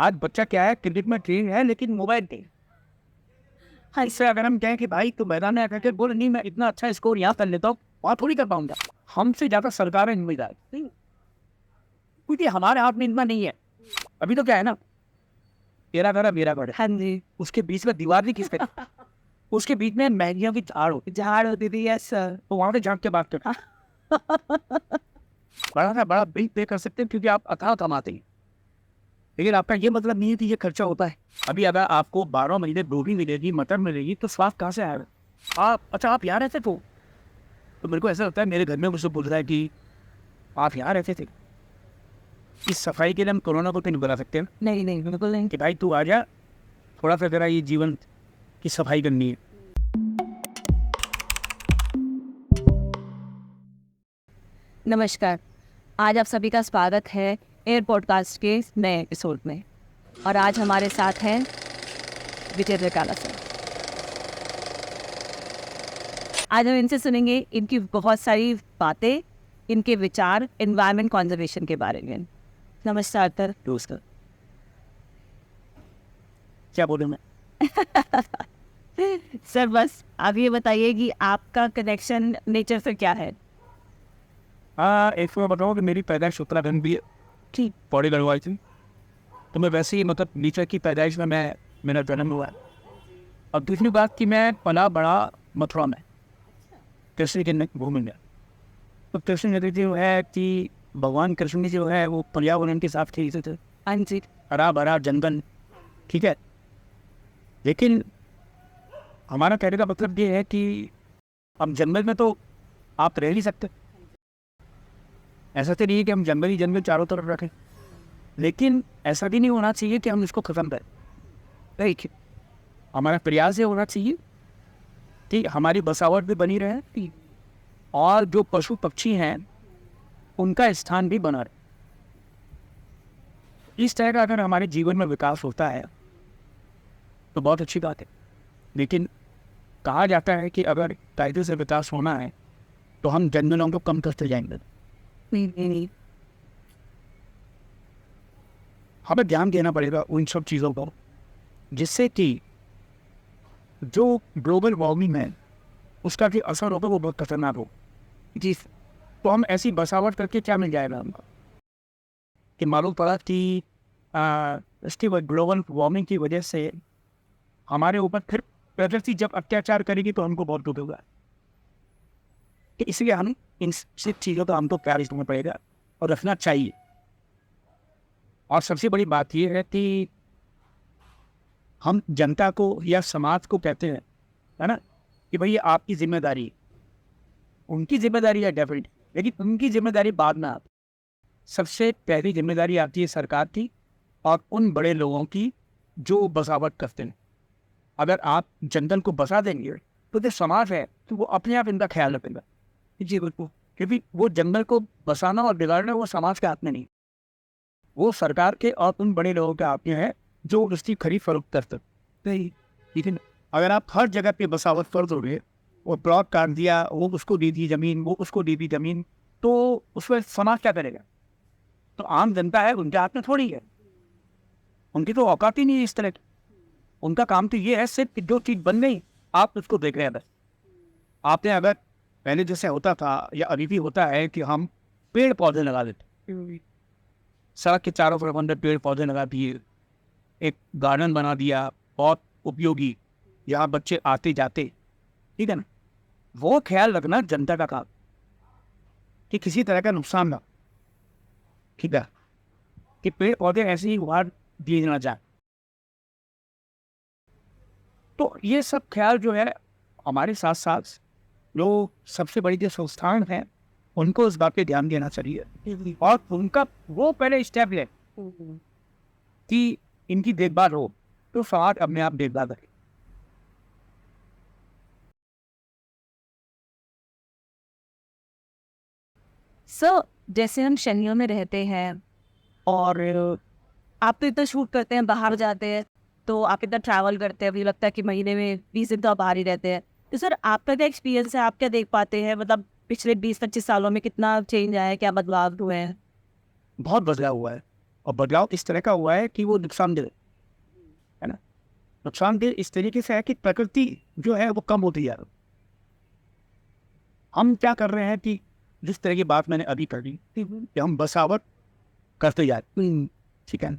आज बच्चा क्या है, क्रिकेट में ट्रेन है लेकिन मोबाइल पे। हाँ, इससे अगर हम कहें कि भाई तू मैदान में आकर के बोल नहीं मैं इतना अच्छा स्कोर यहाँ कर लेता हूँ, वहाँ थोड़ी कर पाऊंगा। हमसे ज्यादा सरकारें जिम्मेदार नहीं, क्योंकि हमारे हाथ में इतना नहीं है। अभी तो क्या है ना, तेरा घर मेरा घर है। हाँ जी। उसके बीच में दीवार नहीं खींचते उसके बीच में मैगियों की झाड़ होती थी। Yes sir. तो वहां पे झांक के बात कर बड़ा सा बड़ा बिल पे कर सकते हैं क्योंकि आप अथाह कमाते हैं, लेकिन आपका ये मतलब नहीं है कि ये खर्चा होता है। अभी अगर आपको 12 महीने गोभी मिलेगी, मटर मिलेगी, तो स्वाद कहाँ से आएगा? आप यहाँ रहते तो मेरे को ऐसा लगता है मेरे घर में मुझसे बोल रहा है कि आप यहाँ रहते थे। इस सफाई के लिए हम कोरोना को तो नहीं बुला सकते। नहीं नहीं बिल्कुल नहीं कि भाई तू आ जा, थोड़ा सा तेरा ये जीवन की सफाई करनी है। नमस्कार। आज आप सभी का स्वागत है एयर पॉडकास्ट के नए एपिसोड में। और आज हमारे साथ हैं विजय रकाला सर। आज हम इनसे सुनेंगे इनकी बहुत सारी बातें, इनके विचार एनवायरनमेंट कंजर्वेशन के बारे में। नमस्कार सर। दोस्त क्या बोलूं मैं सर बस आप ये बताइए कि आपका कनेक्शन नेचर से क्या है? एक तो मैं बताऊँ कि मेरी पैदाइश उत्तराखंड भी है, ठीक पौड़ी गढ़वाल थी। तो मैं वैसे ही मतलब नीचे की पैदाइश में मेरा जन्म हुआ है। और दूसरी बात कि मैं पला बड़ा मथुरा में, कृष्ण की भूमि में। तो कृष्ण नदी जो है कि भगवान कृष्ण जो है वो पर्यावरण के साथ खेलते थे। हाँ जी। हरा भरा जंगल, ठीक है। लेकिन हमारा कहने का मतलब ये है कि हम जंगल में तो आप रह नहीं सकते। ऐसा तो नहीं है कि हम जंगल ही जंगल चारों तरफ रखें, लेकिन ऐसा भी नहीं होना चाहिए कि हम इसको खत्म करें। देखिए, हमारा प्रयास ये होना चाहिए कि हमारी बसावट भी बनी रहे और जो पशु पक्षी हैं उनका स्थान भी बना रहे। इस तरह का अगर हमारे जीवन में विकास होता है तो बहुत अच्छी बात है। लेकिन कहा जाता है कि अगर कायदे से विकास होना है तो हम जंगलों को कम करते जाएंगे। नहीं। हमें ध्यान देना पड़ेगा उन सब चीज़ों पर, जिससे कि जो ग्लोबल वार्मिंग है उसका भी असर होगा वो बहुत खतरनाक हो। जी, तो हम ऐसी बसावट करके क्या मिल जाएगा हमको कि मालूम पड़ा कि इसकी ग्लोबल वार्मिंग की वजह से हमारे ऊपर फिर प्रकृति जब अत्याचार करेगी तो हमको बहुत दुख होगा। कि इसलिए हम इन सब चीज़ों का हमको प्यार रखना पड़ेगा और रखना चाहिए। और सबसे बड़ी बात यह है कि हम जनता को या समाज को कहते हैं, है ना, कि भाई ये आपकी जिम्मेदारी है। उनकी जिम्मेदारी है डेफिनेट, लेकिन उनकी जिम्मेदारी बाद में आती। सबसे पहली जिम्मेदारी आती है सरकार की और उन बड़े लोगों की जो बसावट करते हैं। अगर आप जंगल को बसा देंगे तो जो समाज है तो वो अपने आप इनका ख्याल रखेगा। जी बिल्कुल, क्योंकि वो जंगल को बसाना और बिगाड़ना वो समाज के हाथ में नहीं, वो सरकार के और उन बड़े लोगों के हाथ में है जो उसकी खरीद फरोख्त करते हैं। लेकिन अगर आप हर जगह पे बसावट कर दोगे, वो प्लॉट काट दिया, वो उसको दे दी जमीन, वो उसको दे दी जमीन, तो उसमें समाज क्या करेगा? तो आम जनता है, उनके हाथ में थोड़ी है, उनकी तो औकात ही नहीं है इस तरह की। उनका काम तो ये है सिर्फ जो चीज़ बन गई आप उसको देख रहे हैं बस। आपने अगर पहले जैसे होता था या अभी भी होता है कि हम पेड़ पौधे लगा देते, सड़क के चारों तरफ अंदर पेड़ पौधे लगा दिए, एक गार्डन बना दिया बहुत उपयोगी, यहाँ बच्चे आते जाते, ठीक है ना। वो ख्याल रखना जनता का काम कि किसी तरह का नुकसान ना, ठीक है, कि पेड़ पौधे ऐसे ही उगाड़ दिए ना जाए। तो ये सब ख्याल जो है हमारे साथ साथ जो सबसे बड़ी जो संस्थान है उनको इस बात पे ध्यान देना चाहिए और उनका वो पहले स्टेप ले कि इनकी देखभाल हो तो समाज अपने आप देखभाल करे। सर जैसे हम शहरों में रहते हैं और आप तो इतना शूट करते हैं, बाहर जाते हैं, तो आप इतना ट्रैवल करते हैं, मुझे लगता है कि महीने में 20 दिन तो आप बाहर ही रहते हैं। तो सर आपका क्या एक्सपीरियंस है, आप क्या देख पाते हैं, मतलब पिछले 20-25 सालों में कितना चेंज आया है, क्या बदलाव हुए हैं? बहुत बदला हुआ है और बदलाव इस तरह का हुआ है कि वो नुकसानदेह है ना। नुकसानदेह इस तरीके से है कि प्रकृति जो है वो कम होती जा रही। हम क्या कर रहे हैं कि जिस तरह की बात मैंने अभी कर दी कि हम बसावट करते जाते, ठीक है,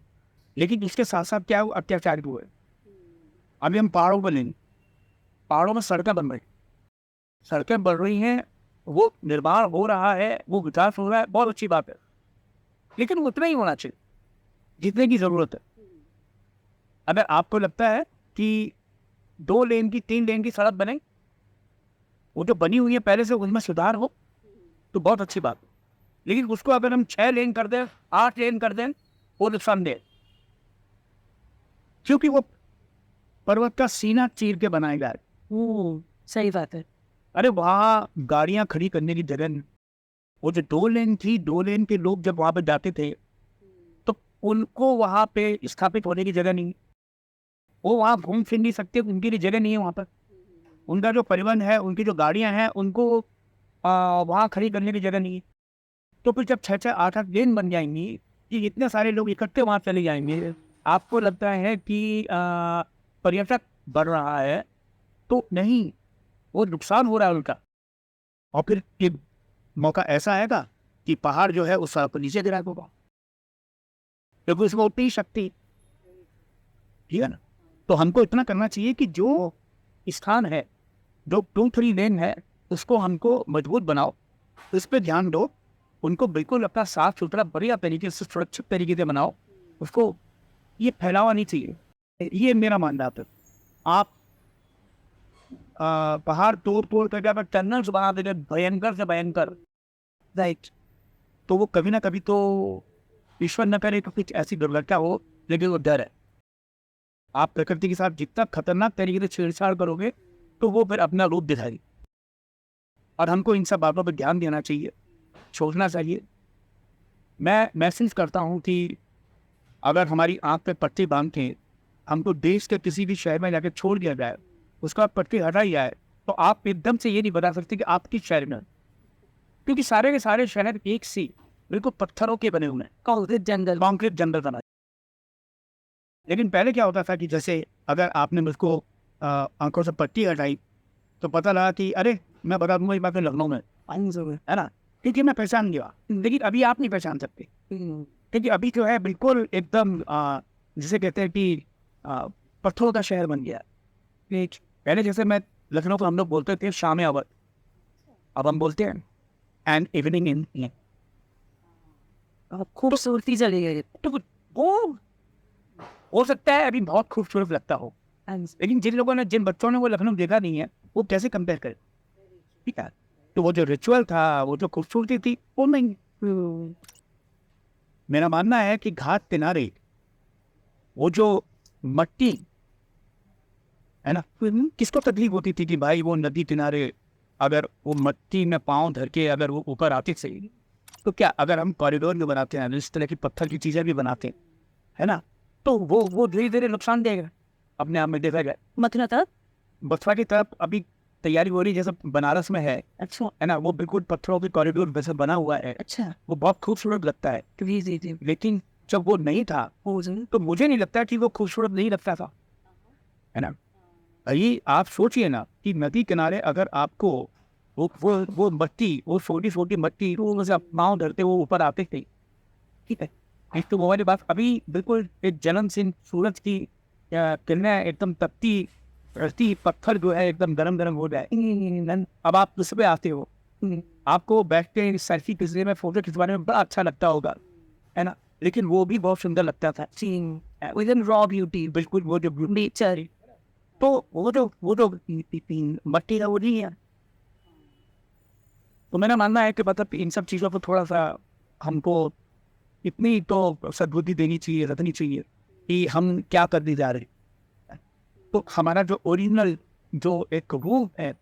लेकिन इसके साथ साथ क्या अत्याचार हुए। अभी हम पहाड़ों पर लेंगे, पहाड़ों में सड़कें बन रही, सड़कें बढ़ रही हैं, वो निर्माण हो रहा है, वो विकास हो रहा है, बहुत अच्छी बात है, लेकिन उतना ही होना चाहिए जितने की जरूरत है। अगर आपको लगता है कि 2 लेन की 3 लेन की सड़क बने, वो जो बनी हुई है पहले से उसमें सुधार हो तो बहुत अच्छी बात है, लेकिन उसको अगर हम 6 लेन कर दें, 8 लेन कर दें, वो नुकसानदेह, क्योंकि वो पर्वत का सीना चीर के बनाए गए। सही बात है। अरे वहाँ गाड़ियां खड़ी करने की जगह नहीं। वो जो 2 लेन थी, 2 लेन के लोग जब वहां पे जाते थे तो उनको वहां पे स्थापित होने की जगह नहीं, वो वहां घूम फिर नहीं सकते, उनके लिए जगह नहीं है वहां पर। उनका जो परिवहन है, उनकी जो गाड़ियां हैं, उनको वहां खड़ी करने की जगह नहीं है। तो फिर जब 6-6, 8-8 लेन बन जाएंगी, कि इतने सारे लोग इकट्ठे वहां चले जाएंगे, आपको लगता है कि पर्यटक बढ़ रहा है? तो नहीं, वो नुकसान हो रहा है उनका। और फिर एक मौका ऐसा आएगा कि पहाड़ जो है उस सड़क पर नीचे गिरा होगा, क्योंकि उसमें उतनी शक्ति, ठीक है ना। तो हमको इतना करना चाहिए कि जो स्थान है, जो 2-3 लेन है, उसको हमको मजबूत बनाओ, इस पे ध्यान दो, उनको बिल्कुल अपना साफ सुथरा बढ़िया तरीके से सुरक्षित तरीके से बनाओ, उसको ये फैलावा नहीं चाहिए। ये मेरा मानना है। आप पहाड़ तोड़ तोड़ करके अगर टनल्स बना देंगे भयंकर से भयंकर, राइट, तो वो कभी ना कभी तो, ईश्वर न करे तो कुछ ऐसी दुर्घटना हो, लेकिन वो डर है। आप प्रकृति के साथ जितना खतरनाक तरीके से छेड़छाड़ करोगे तो वो फिर अपना रूप दिखाएगी। और हमको इन सब बातों पर ध्यान देना चाहिए, सोचना चाहिए। मैं महसूस करता हूँ कि अगर हमारी आँख पे पट्टी बांध के हमको देश के किसी भी शहर में जाके छोड़ दिया जाए, उसका पट्टी हटाई जाए, तो आप एकदम से ये नहीं बता सकते कि आप किस शहर में हैं। क्योंकि सारे के सारे शहर एक सी बिल्कुल पत्थरों के बने हुए हैं, कॉन्क्रीट जंगल बना। लेकिन पहले क्या होता था कि जैसे अगर आपने मुझको आंखों से पट्टी हटाई तो पता लगा कि अरे मैं बता दूंगा ये बात लखनऊ में है ना, क्योंकि मैं पहचान गया। लेकिन अभी आप नहीं पहचान सकते, क्योंकि अभी जो है बिल्कुल एकदम जिसे कहते हैं कि पत्थरों का शहर बन गया। पहले जैसे मैं लखनऊ को हम लोग बोलते थे शाम अवध, अब हम बोलते हैं एंड इवनिंग इन। खूबसूरती चली गई। तो वो हो सकता है अभी बहुत खूबसूरत लगता हो, लेकिन जिन बच्चों ने वो लखनऊ देखा नहीं है, वो कैसे कंपेयर करें, ठीक है। तो वो जो रिचुअल था, वो जो खूबसूरती थी, वो नहीं। मेरा मानना है कि घाट किनारे वो जो मट्टी है ना, किसको तकलीफ होती थी कि भाई वो नदी किनारे अगर वो मट्टी में पाँव धर के अगर वो ऊपर आती सही, तो क्या अगर हम कॉरिडोर में बनाते हैं, इस तरह की पत्थर की चीजें भी बनाते हैं, है ना, तो वो धीरे धीरे नुकसान देगा अपने आप में, देखा जाए। मथुरा तक, मथुरा की तरफ अभी तैयारी हो रही, जैसे बनारस में है, अच्छा है ना, वो बिल्कुल पत्थरों के कॉरिडोर वैसे बना हुआ है, अच्छा, वो बहुत खूबसूरत लगता है। जी लेकिन जब वो नहीं था तो मुझे नहीं लगता कि वो खूबसूरत नहीं लगता था, है ना। ये आप सोचिए ना कि नदी किनारे अगर आपको वो मट्टी, वो छोटी छोटी मट्टी, वो जब पाँव धरते वो ऊपर आते थे, ठीक है। एक तो वो वाली बात, अभी बिल्कुल एक जन्म सिंह सूरज की किरणें एकदम तपती रहती, पत्थर जो है एकदम गरम गरम हो जाए। अब आप उस पे आते हो, आपको बैठ के सेल्फी खिंचने में, फोटो खिंचवाने में बड़ा अच्छा लगता होगा, है ना, लेकिन वो भी बहुत सुंदर लगता था, विद इन रॉ ब्यूटी, बिल्कुल वो जो नेचर। तो वो जो मट्टी है वो नहीं है। तो मेरा मानना है कि मतलब इन सब चीज़ों पर थोड़ा सा हमको इतनी तो सद्बुद्धि देनी चाहिए, रखनी चाहिए कि हम क्या करने जा रहे हैं। तो हमारा जो ओरिजिनल जो एक रूप है,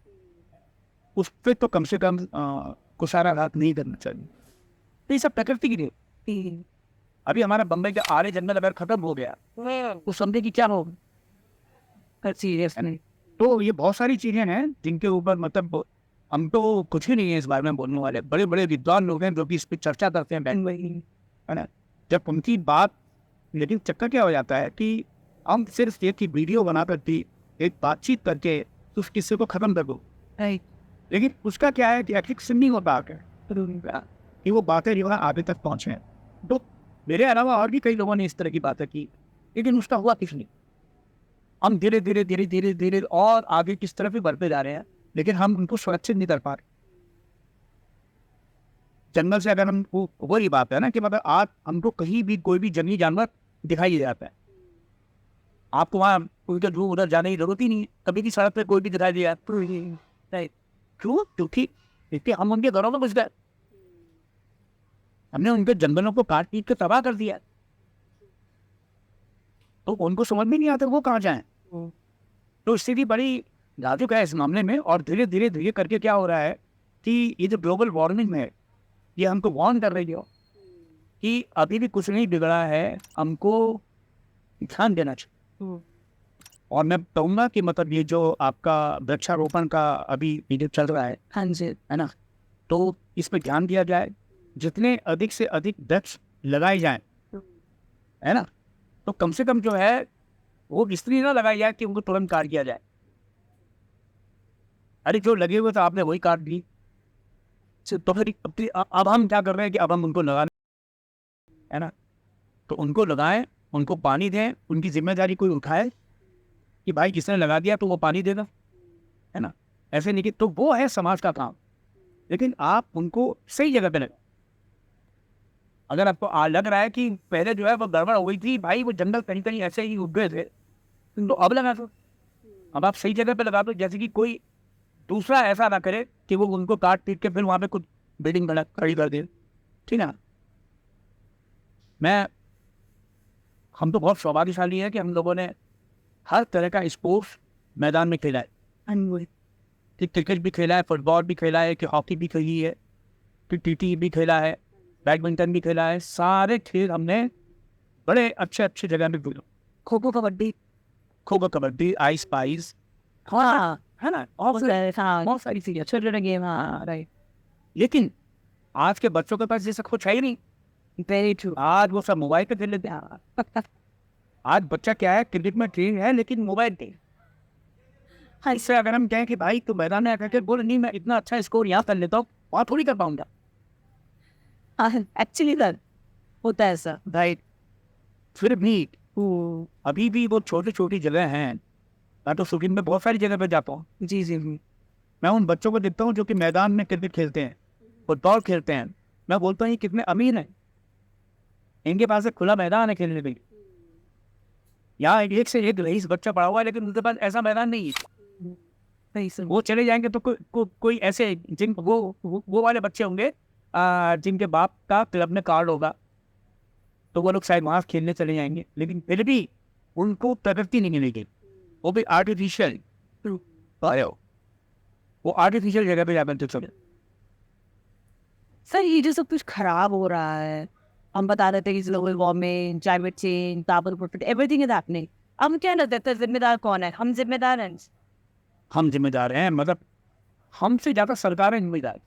उस पर तो कम से कम कुशाराघात नहीं करना चाहिए। तो ये सब प्रकृति की नहीं। अभी हमारा बम्बई का आर्य जंगल अगर खत्म हो गया तो समझे कि क्या होगा, सीरियस नहीं। तो ये बहुत सारी चीजें हैं जिनके ऊपर मतलब हम तो कुछ ही नहीं है इस बारे में बोलने वाले, बड़े बड़े विद्वान लोग हैं जो कि इस पर चर्चा करते हैं, है ना। जब उनकी बात, लेकिन चक्कर क्या हो जाता है कि हम सिर्फ एक ही वीडियो बना करती, एक बातचीत करके उस किस्से को ख़त्म कर दो, राइट। लेकिन उसका क्या है कि एथिक्स से नहीं होता है कि वो बातें जो है आगे तक पहुँचे। तो मेरे अलावा और भी कई लोगों ने इस तरह की बातें की, लेकिन उसका हुआ कुछ नहीं। हम धीरे धीरे धीरे धीरे धीरे और आगे किस तरफ भी बढ़ते जा रहे हैं, लेकिन हम उनको सुरक्षित नहीं कर पा रहे। जंगल से अगर हम वही बात है ना कि मतलब आज हमको कहीं भी कोई भी जंगली जानवर दिखाई दे जाता है, आपको वहाँ उनके धूप उधर जाने की जरूरत ही नहीं है, कभी भी सड़क पे कोई भी दिखाई दिया राइट। क्यों? क्योंकि हम उनके घरों में घुस गए, हमने उनके जंगलों को काट पीट के तबाह कर दिया, तो उनको समझ में नहीं आता वो कहाँ जाए। तो स्थिति बड़ी नाजुक है इस मामले में। और धीरे धीरे धीरे करके क्या हो रहा है कि ये जो ग्लोबल वार्मिंग है, ये हमको वार्न कर रही हो कि अभी भी कुछ नहीं बिगड़ा है, हमको ध्यान देना चाहिए। और मैं कहूँगा कि मतलब ये जो आपका वृक्षारोपण का अभी पीरियड चल रहा है, हाँ जी। है ना, तो इस पर ध्यान दिया जाए, जितने अधिक से अधिक वृक्ष लगाए जाएं, है ना, तो कम से कम जो है वो इसलिए ना लगाई जाए कि उनको तुरंत काट दिया जाए। अरे जो लगे हुए तो आपने वही काट दी, तो फिर अब हम क्या कर रहे हैं कि अब हम उनको लगा, है ना, तो उनको लगाएं, उनको पानी दें, उनकी जिम्मेदारी कोई उठाए कि भाई किसने लगा दिया तो वो पानी देगा, है ना। ऐसे नहीं कि तो वो है समाज का काम, लेकिन आप उनको सही जगह पे लगाएं। अगर आपको लग रहा है कि पहले जो है वो गड़बड़ हो गई थी, भाई वो जंगल कहीं कहीं ऐसे ही उग गए थे, तो अब लगा दो, अब आप सही जगह पे लगा दो, जैसे कि कोई दूसरा ऐसा ना करे कि वो उनको काट पीट के फिर वहाँ पे कुछ बिल्डिंग बना खड़ी कर दे, ठीक है ना। हम तो बहुत सौभाग्यशाली है कि हम लोगों ने हर तरह का स्पोर्ट्स मैदान में खेला है, कि क्रिकेट भी खेला है, फुटबॉल भी खेला है, कि हॉकी भी खेली है, कि टीटी भी खेला है, बैडमिंटन भी खेला है, सारे खेल हमने बड़े अच्छे अच्छे जगह में खेला। खो खो कबड्डी, आइस पाइस, हाँ, है ना, और बहुत सारी चीजें। छोटे गेम। हाँ राइट। लेकिन आज के बच्चों के पास ये सब कुछ है ही नहीं, वेरी ट्रू। आज वो सब मोबाइल पे खेल लेते हैं। आज बच्चा क्या है, क्रिकेट में ट्रेन है लेकिन मोबाइल पे। हाँ, इससे अगर हम कहें कि भाई तू मैदान में आकर बोल नहीं मैं इतना अच्छा स्कोर यहाँ कर लेता हूँ, वहाँ थोड़ी कर पाऊंगा। एक्चुअली सर होता है ऐसा। राइट। फिर भी अभी भी वो छोटी छोटी जगह हैं, मैं तो शूटिंग में बहुत सारी जगह पे जाता हूँ, जी जी। मैं उन बच्चों को देखता हूँ जो कि मैदान में क्रिकेट खेलते हैं, फुटबॉल खेलते हैं, मैं बोलता हूँ ये कितने अमीर हैं, इनके पास एक खुला मैदान है खेलने के लिए। यहाँ एक से एक रईस बच्चा पड़ा हुआ है, लेकिन उनके पास ऐसा मैदान नहीं है। वो चले जाएंगे तो कोई ऐसे जिन वो वाले बच्चे होंगे जिनके बाप का क्लब में कार्ड होगा, तो वो लोग शायद वहाँ खेलने चले जाएंगे, लेकिन फिर भी उनको प्रगति नहीं मिलेगी, वो भी आर्टिफिशियल, वो आर्टिफिशियल जगह पे जाकर चले। सर ये जो सब कुछ खराब हो रहा है, हम बता देते हैं कि global warming, climate change, carbon footprint, everything is happening. हम क्या लगता है जिम्मेदार कौन है? हम जिम्मेदार हैं। हम जिम्मेदार हैं, मतलब हमसे ज्यादा सरकारें जिम्मेदार,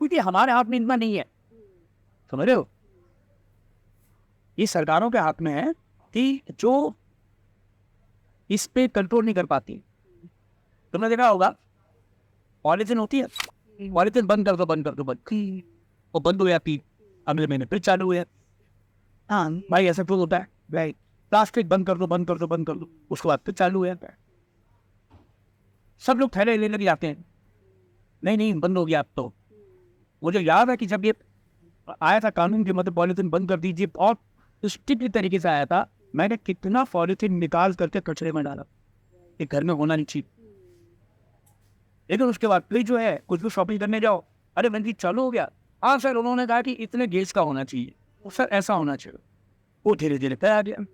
क्योंकि हमारे हाथ में इतना नहीं है, समझ रहे हो। ये सरकारों के हाथ में है कि जो इस पे कंट्रोल नहीं कर पाती। तुमने देखा होगा पॉलिथीन होती है, पॉलिथीन बंद कर दो वो बंद हो जाती, अगले महीने फिर चालू है। हाँ भाई ऐसा क्यों होता है भाई, प्लास्टिक बंद कर दो, उसके बाद फिर चालू है। सब लोग थैले लेने लग जाते हैं, नहीं बंद हो गया अब तो। मुझे याद है कि जब ये आया था कानून की मतलब पॉलिथीन बंद कर दीजिए, और स्ट्रिक्ट तरीके से आया था, मैंने कितना पॉलिथीन निकाल करके कचरे में डाला, ये घर में होना नहीं चाहिए। लेकिन उसके बाद फिर जो है कुछ भी शॉपिंग करने जाओ, अरे मैंने चालू हो गया, हाँ सर उन्होंने कहा कि इतने गैस का होना चाहिए, सर ऐसा होना चाहिए, वो धीरे धीरे तय आ गया।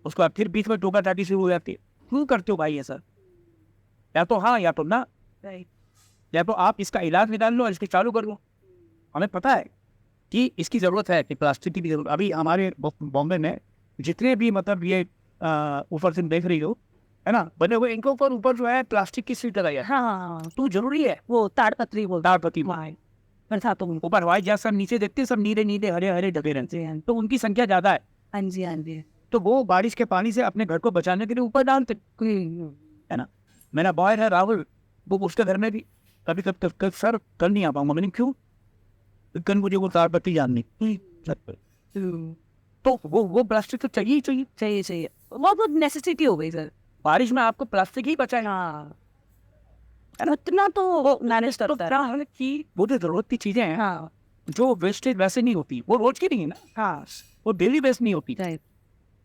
उसके बाद फिर बीच में टोका टाकी शुरू हो जाती है, क्यों करते हो भाई ये सर, या तो हाँ या तो ना, या तो आप इसका इलाज निकाल लो, इसके चालू कर लो। हमें पता है कि इसकी ज़रूरत है, कि प्लास्टिक की भी जरूरत। अभी हमारे बॉम्बे में जितने भी मतलब ये ऊपर से देख रही हो, है ना, बने हुए, इनके ऊपर जो है प्लास्टिक की सीट लगाई है। हाँ तो जरूरी है, वो ताड़पत्री बोलते ताड़पत्री, बरसातों में। ऊपर हवाई जहाज सब नीचे देखते हैं, सब नीले नीले हरे हरे ढके रहते हैं, तो उनकी संख्या ज्यादा है, हाँ जी, हाँ जी। तो वो बारिश के पानी से अपने घर को बचाने के लिए ऊपर डालते, है ना। मेरा बॉय है राहुल, वो उसके घर में भी कभी कभी कभी सर कल नहीं आ पाऊंगा। मैंने क्यों? कल मुझे वो तार पट्टी जाननी छत पे। तो वो प्लास्टिक तो चाहिए ही चाहिए। चाहिए चाहिए, वो नेसेसिटी हो गई सर। बारिश में आपको प्लास्टिक ही बचाए, हाँ, इतना तो मैनेज तो करता है। क्या है कि वो जो जरूरत की चीजें हैं, हाँ जो वेस्टेज वैसे नहीं होती, वो रोज की नहीं है ना, हाँ, वो डेली वेस्ट नहीं होती। राइट।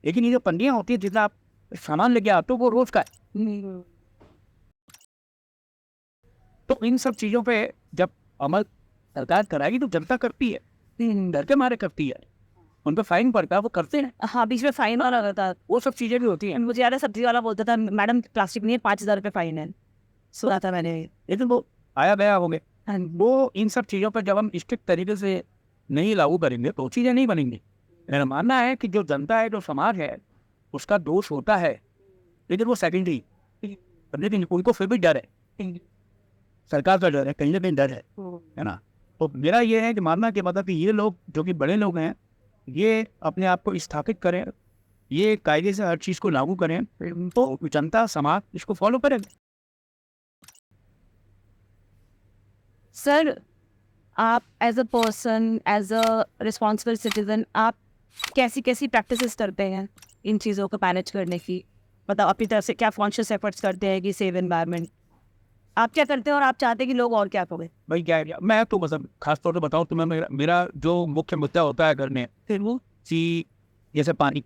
लेकिन ये जो पन्नियां होती है जितना आप सामान लेके आते हो, वो रोज का है। तो इन सब चीजों पे जब अमल सरकार कराएगी तो जनता करती है, डर के मारे करती है, उन पर फाइन पड़ता है, वो करते हैं। हाँ, बीच में फाइन वाला रहता था। वो सब चीजें भी होती हैं, मुझे याद है सब्जी वाला बोलता था, मैडम प्लास्टिक नहीं है, 5,000 रुपये फाइन है। सुना था मैंने। लेकिन वो आया गया हो गए। हाँ, वो इन सब चीजों पर जब हम स्ट्रिक्ट तरीके से नहीं लागू करेंगे तो चीजें नहीं बनेंगी। मेरा मानना है कि जो जनता है, जो समाज है, उसका दोष होता है, लेकिन वो सेकेंडरी, लेकिन उनको फिर भी डर है, सरकार का डर है, कहीं ना कहीं डर है ना। तो मेरा ये है कि मानना कि मतलब कि ये लोग जो कि बड़े लोग हैं, ये अपने आप को स्थापित करें, ये कायदे से हर चीज़ को लागू करें, तो जनता समाज इसको फॉलो करें। सर आप as a person, as a responsible citizen, आप कैसी कैसी प्रैक्टिसेस करते हैं इन चीज़ों को मैनेज करने की? मतलब अपनी तरफ से क्या कॉन्शियस एफर्ट्स करते हैं कि सेव एनवायरनमेंट? आप क्या करते हैं और आप चाहते हैं कि लोग और क्या करें? भाई क्या है, मैं तो मतलब खास तौर पे बताऊँ तो मैं मेरा जो मुख्य मुद्दा होता है घर में, फिर वो कि जैसे पानी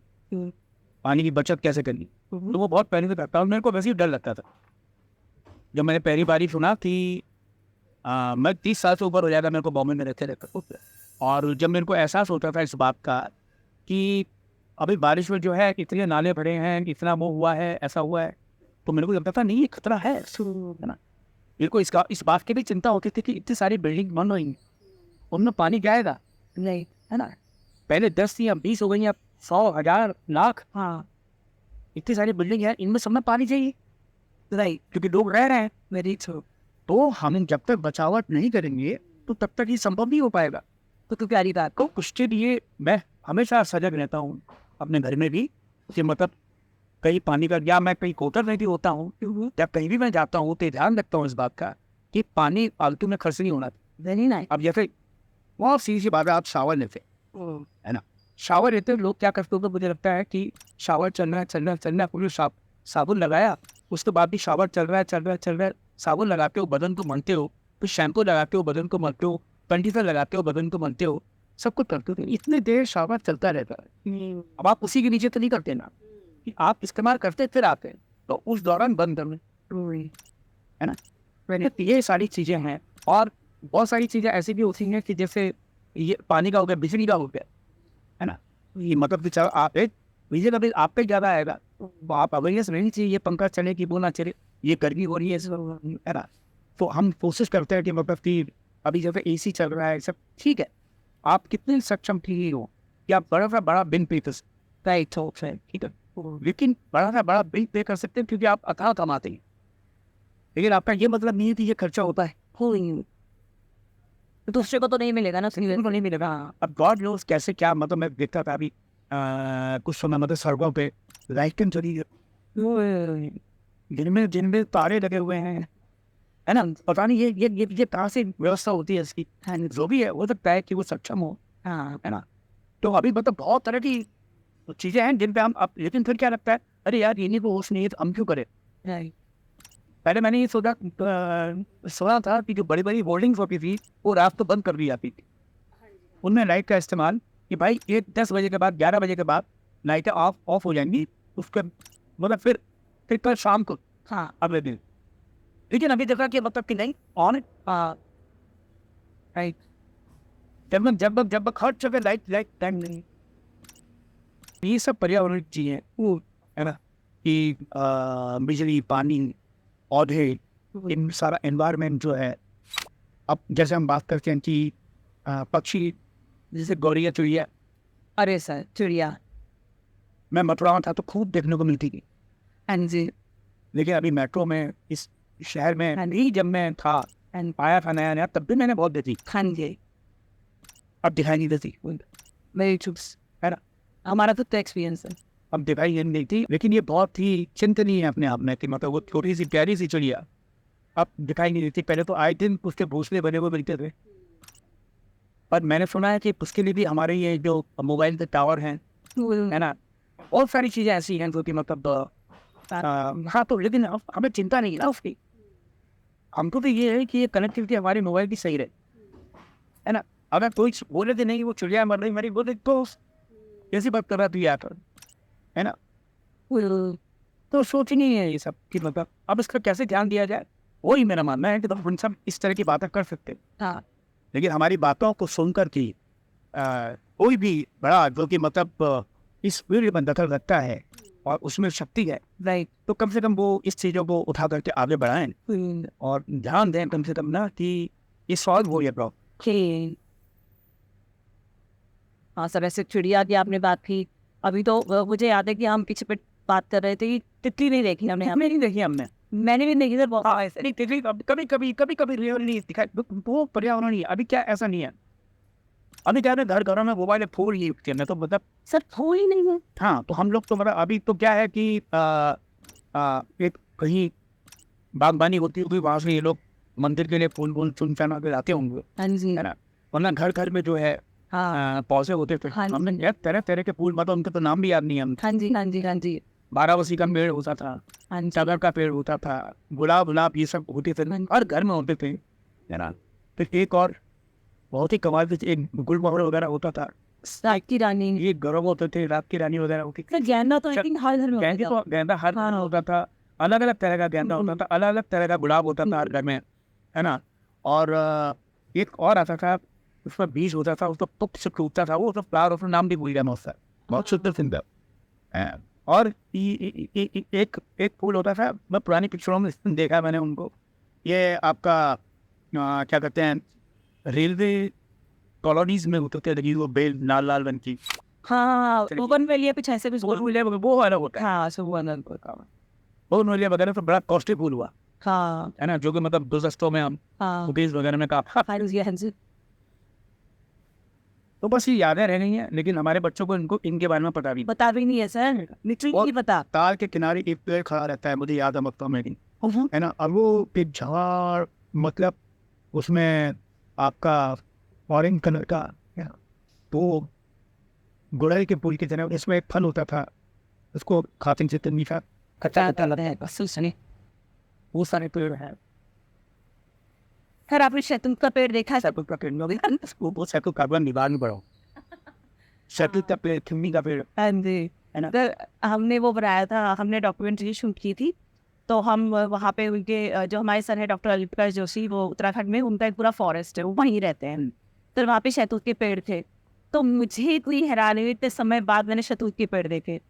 की बचत कैसे करनी, तो वो बहुत पहले से करता हूँ। मेरे को वैसे ही डर लगता था जब मैंने पहली बार सुना कि मैं 30 साल से ऊपर हो जाएगा मेरे को बॉम्बे में रहते रहते, और जब मेरे को एहसास होता था इस बात का कि अभी बारिश में जो है इतने नाले भरे हैं, इतना वो हुआ है, ऐसा हुआ है, तो मेरे को लगता था नहीं ये खतरा है ना। मेरे को इस बात की भी चिंता होती थी कि इतनी सारी बिल्डिंग बन रही हैं, उनमें पानी जाएगा, नहीं, है ना। पहले 10 या 20 हो गई, अब 100, 1000, लाख, हाँ, इतनी सारी बिल्डिंग है, इनमें सब में पानी चाहिए, राइट, क्योंकि लोग रह रहे हैं। Very true. तो हम जब तक बचावट नहीं करेंगे तो तब तक ये संभव नहीं हो पाएगा। तो प्यारी बात। तो उसके लिए मैं हमेशा सजग रहता हूँ अपने घर में भी, कि मतलब कहीं पानी का, या मैं कहीं कोटर नहीं भी होता हूँ, जब कहीं भी मैं जाता हूँ तो ध्यान रखता हूँ इस बात का कि पानी फालतू में खर्च नहीं होना। Very nice. अब जैसे बहुत सीधी सी बात है, आप शावर लेते, है ना, शावर लेते लोग क्या करते हो, मुझे लगता है कि शावर चल रहा है पूरे साबुन लगाया, उसके बाद भी शावर चल रहा है, साबुन लगाते हो, बदन को मलते हो, फिर शैम्पू लगाते हो, बदन को मलते हो, कंडीशनर लगाते हो, बदन को मलते हो, सब कुछ करते हो, इतने देर शावर चलता रहता है। अब आप उसी के नीचे तो नहीं करते ना, कि आप इस्तेमाल करते फिर आते हैं, तो उस दौरान बंद करने, है ना। मैंने ये सारी चीज़ें हैं, और बहुत सारी चीज़ें ऐसी भी होती हैं कि जैसे ये पानी का हो गया, बिजली का हो गया, है ना। ये मतलब कि चलो आप बिजली का बिल आप पे ज़्यादा आएगा, तो आप अवेयरनेस रहनी चाहिए, ये पंखा चले कि वो ना चले, ये गर्मी हो रही है, है ना। तो हम कोशिश करते हैं कि मतलब कि अभी जैसे AC चल रहा है, सब ठीक है, आप कितने सक्षम ठीक हो कि आप बड़ा सा बड़ा बिल पे कर सकते हैं, ठीक है, लेकिन बड़ा सा बड़ा बिल पे कर सकते हैं क्योंकि आप अथाह कमाते हैं, लेकिन आपका ये मतलब नहीं है कि ये खर्चा होता है, दूसरे को तो नहीं मिलेगा ना, सिंगल को नहीं मिलेगा। अब गॉड नोस कैसे क्या, मतलब मैं देखता था अभी कुछ समय मतलब सड़कों पे लाइटें चली, जिनमें तारे लगे हुए हैं, है ना, पता नहीं ये कहाँ से व्यवस्था होती है इसकी, जो भी है, हो सकता है कि वो सक्षम हो, हाँ, है ना। तो अभी मतलब बहुत तरह की चीजें हैं जिन पे हम अब, लेकिन फिर क्या लगता है, अरे यार इन्हीं को होश नहीं है तो हम क्यों करें। राइट, पहले मैंने ये सुना था कि जो बड़ी बड़ी होल्डिंग्स होती थी वो रात को बंद कर दी जाती थी, उनमें लाइट का इस्तेमाल, कि भाई ये 10 बजे के बाद, 11 बजे के बाद लाइटें ऑफ हो जाएंगी, उसके मतलब फिर कल शाम को, हाँ, अगले दिन। लेकिन अभी देखा कि मतलब कि नहीं, ऑन, राइट, जब हर जगह लाइट टाइम नहीं, ये सब पर्यावरण की चीजें हैं, है ना, कि बिजली, पानी, पौधे, इन सारा एनवायरनमेंट जो है। अब जैसे हम बात करते हैं कि पक्षी, जैसे गौरैया, चिड़िया, अरे सर चिड़िया, मैं मथुरा में था तो खूब देखने को मिलती थी, हाँ जी, लेकिन अभी मेट्रो में, इस शहर में हाँ। भी जब मैं था And आया था नया नया, तब भी मैंने बहुत देखी, हाँ जी, अब दिखाई नहीं देती, वेरी ट्रू, है ना। हमारा तो एक्सपीरियंस है। अब दिखाई नहीं देती, लेकिन ये बहुत ही चिंतनीय है अपने आप में कि मतलब वो छोटी सी प्यारी सी चिड़िया अब दिखाई नहीं देती। पहले तो आए दिन उसके घोंसले बने हुए मिलते थे, पर मैंने सुना है कि उसके लिए भी हमारे ये जो मोबाइल के टावर हैं, है ना, बहुत सारी चीज़ें ऐसी हैं जो कि मतलब हाँ, तो लेकिन अब हमें चिंता नहीं है ना उसकी। हमको तो ये है कि ये कनेक्टिविटी हमारी मोबाइल की सही रहे, है ना। अगर कोई बोले थे नहीं कि वो चिड़िया मर रही मरी, बोले तो कैसी बात कर रहा तू यार, है ना। तो सोच ही नहीं है ये सब कि मतलब अब इसका कैसे ध्यान दिया जाए। वही मेरा मानना है कि तुम सब इस तरह की बातें कर सकते हैं, हाँ, लेकिन हमारी बातों को सुनकर की कोई भी बड़ा जो कि मतलब इस फील्ड में दखल रखता है और उसमें शक्ति है, राइट, तो कम से कम वो इस चीज़ों को उठा करके आगे बढ़ाएं और ध्यान दें कम से कम ना कि ये सॉल्व हो ये प्रॉब्लम। हाँ सर, ऐसे चिड़िया की आपने बात की, अभी तो मुझे याद है कि हम पीछे पे बात कर रहे थे कि तितली नहीं देखी हमने, हमें नहीं देखी हमने, मैंने भी नहीं देखी सर, बहुत नहीं देखी, कभी रियल नहीं दिखाई, वो पर्यावरण नहीं है। अभी क्या ऐसा नहीं है, अभी क्या है घर घरों में मोबाइल फूल ही उठते हैं, तो मतलब सर फूल ही नहीं है। हाँ, तो हम लोग तो मतलब अभी तो क्या है कि एक कहीं बागबानी होती होगी, वहाँ से ये लोग मंदिर के लिए फूल वूल चुन चुना के लाते होंगे, हाँ जी, है ना। वरना घर घर में जो है हाँ, पौधे होते थे, हाँ हमने यार तरह तरह के फूल, मतलब उनके तो नाम भी याद नहीं है हम। हाँ जी, हाँ जी, हाँ जी, 12 का पेड़ होता था, हाँ जी, टगर का पेड़ होता था, गुलाब ये सब होते थे, हर घर में होते थे, है ना। फिर एक और बहुत ही कमाल से एक गुलमोहर वगैरह होता था, रात की रानी, ये गरम होते थे, रात की रानी वगैरह होती थी। सर गेंदा तो आई थिंक हर घर में गेंदे होता तो गेंदा हर घर में हाँ। होता था, अलग अलग तरह का गेंदा होता था, अलग अलग तरह का गुलाब होता था हर घर में, है ना। और एक और आता था, उसमें बीज होता था, उसको पुप से टूटता था, वो सब फ्लावर, उसका नाम भी भूल गया मैं उसका, बहुत सुंदर सुंदर। और एक फूल होता था, मैं पुरानी पिक्चरों में देखा मैंने उनको, ये आपका क्या कहते हैं, रेलवे कॉलोनीज में होते थे लगी वो बेल लाल लाल रंग की, हाँ, ओवन वेलिया कुछ ऐसे कुछ वो वाला होता है, हाँ, सुबह वो नोलिया वगैरह तो बड़ा कॉस्टली फूल हुआ, हाँ, है ना, जो कि मतलब गुलदस्तों में हम हाँ, कुकीज वगैरह में काफी। हाँ जी, हाँ जी, तो बस ये यादें रह गई हैं, लेकिन हमारे बच्चों को इनको इनके बारे में पता भी नहीं। पता भी नहीं है सर, लिटरली और नहीं पता। ताल के किनारे एक पेड़ खड़ा रहता है, मुझे याद है मक्का में, है ना। अब वो एक झाड़, मतलब उसमें आपका ऑरेंज कलर का, तो गुड़हल के फूल की तरह इसमें एक फल होता था, उसको खाते से मीठा खट्टा लगता है बस सुने। वो सारे पेड़ हैं। सर आपने शैतूत का पेड़ देखा है? सैकुल का पेड़ में वो सैकुल कार्बन निवारण में बढ़ो, सैकुल का पेड़, खिम्मी का पेड़, हाँ जी, है ना। सर हमने वो बनाया था, हमने डॉक्यूमेंट्री शूट की थी, तो हम वहाँ पे उनके जो हमारे सर है डॉक्टर अली प्रकाश जोशी, वो उत्तराखंड में उनका एक पूरा फॉरेस्ट है, वो वहीं रहते हैं। तो वहाँ पे शहतूत के पेड़ थे, तो मुझे इतनी हैरानी हुई, इतने समय बाद मैंने शहतूत के पेड़ देखे,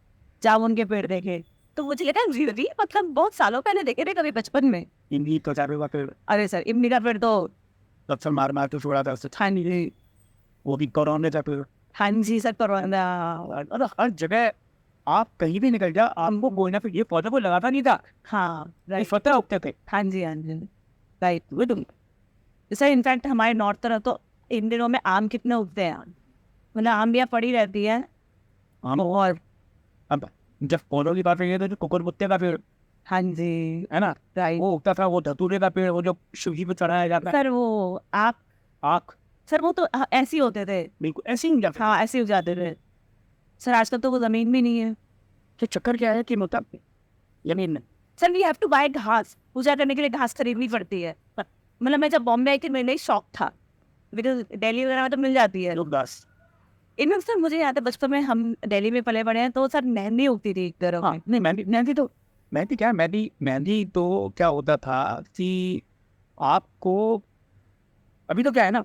जामुन के पेड़ देखे, तो मुझे लगा रियली मतलब बहुत सालों पहले देखे थे कभी बचपन में। इमली तो चारों का पेड़, अरे सर इमली का पेड़ तो पत्थर मार मार के छोड़ा था उससे, हाँ जी, वो भी कोरोना का पेड़। हाँ जी सर, करौंदा, और हर जगह आप कहीं भी निकल जाओ, आपको कोई ना कोई ये पौधा कोई लगाता नहीं था, हाँ ये राइट, फतेह उगते थे। हाँ जी, हाँ जी, राइट। सर इनफैक्ट हमारे नॉर्थ तरफ तो इन दिनों में आम कितने उगते हैं, मतलब आम भी पड़ी रहती है। हम और अब जब पौधों की बात रही है तो कुकुरमुत्ते का पेड़, हाँ जी, है ना, राइट। वो उगता था, वो धतूरे का पेड़, वो जो शिवजी पे चढ़ाया जाता है, सर वो आप आँख, सर वो तो ऐसे ही होते थे, बिल्कुल ऐसे ही जाता। हाँ ऐसे ही उग जाते थे। सर आजकल तो वो जमीन भी नहीं है। तो चक्कर क्या है कि मतलब जमीन में sir we have to buy घास, पूजा करने के लिए घास खरीदनी पड़ती है। मतलब मैं जब बॉम्बे आई थी मेरे लिए शौक था, बिकॉज दिल्ली वगैरह में तो मिल जाती है। लोग दास। इनमें सर मुझे याद है बचपन में हम दिल्ली में पले बड़े हैं, तो सर मेहंदी उगती थी घरों हाँ में। नहीं, मेहंदी तो क्या होता था कि आपको अभी तो क्या है ना,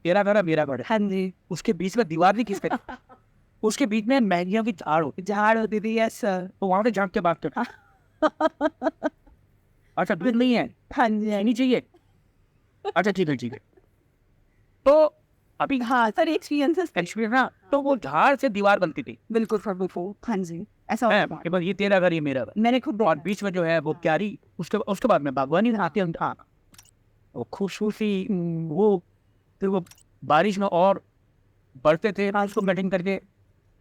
तेरा घर मेरा घर है, हाँ जी, उसके बीच में दीवार नहीं खींचते, उसके बीच में मेहंदियों की झाड़ होती, झाड़ होती थी, यस सर। तो वहां से झाँक के बात कर। अच्छा दूध नहीं है, हाँ जी, हाँ नहीं चाहिए, अच्छा ठीक है। तो अभी हाँ सर एक्सपीरियंसेस एक्सपीरियंस ना, तो वो झाड़ से दीवार बनती थी, बिल्कुल सर, बिल्कुल हाँ जी, ऐसा है होता था। कि बस ये तेरा घर ये मेरा घर, मैंने खुद और बीच में जो है वो क्यारी, उसके बाद में बागवानी आती है। हाँ, वो खूबसूरती वो फिर वो बारिश में और बढ़ते थे, उसको कटिंग करके